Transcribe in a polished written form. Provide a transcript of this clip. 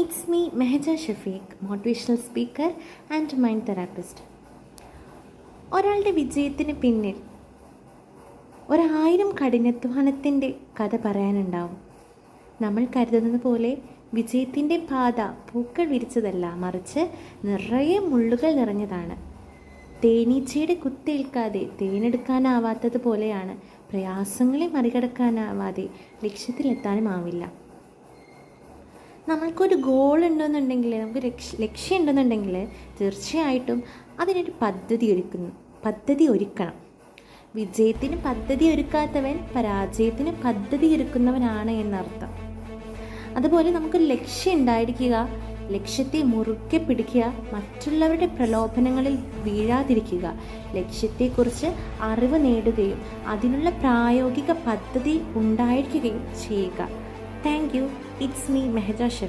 It's me, Mehaja Shafiq, motivational speaker and mind therapist. ഒരാളുടെ വിജയത്തിന് പിന്നിൽ 1000 കഠിനാധ്വാനത്തിൻ്റെ കഥ പറയാനുണ്ടാവും. നമ്മൾ കരുതുന്നത് പോലെ വിജയത്തിൻ്റെ പാത പൂക്കൾ വിരിച്ചതല്ല, മറിച്ച് നിറയെ മുള്ളുകൾ നിറഞ്ഞതാണ്. തേനീച്ചയുടെ കുത്തേൽക്കാതെ തേനെടുക്കാനാവാത്തതുപോലെയാണ് പ്രയാസങ്ങളെ മറികടക്കാനാവാതെ ലക്ഷ്യത്തിലെത്താനുമാവില്ല. നമ്മൾക്കൊരു ഗോൾ ഉണ്ടെന്നുണ്ടെങ്കിൽ, നമുക്ക് ലക്ഷ്യം ഉണ്ടെന്നുണ്ടെങ്കിൽ തീർച്ചയായിട്ടും അതിനൊരു പദ്ധതി ഒരുക്കണം. വിജയത്തിന് പദ്ധതി ഒരുക്കാത്തവൻ പരാജയത്തിന് പദ്ധതി ഒരുക്കുന്നവനാണ് എന്നർത്ഥം. അതുപോലെ നമുക്കൊരു ലക്ഷ്യം ഉണ്ടായിരിക്കുക, ലക്ഷ്യത്തെ മുറുക്കെ പിടിക്കുക, മറ്റുള്ളവരുടെ പ്രലോഭനങ്ങളിൽ വീഴാതിരിക്കുക, ലക്ഷ്യത്തെക്കുറിച്ച് അറിവ് നേടുകയും അതിനുള്ള പ്രായോഗിക പദ്ധതി ഉണ്ടായിരിക്കുകയും ചെയ്യുക. Thank you. It's me, Mehaja chef.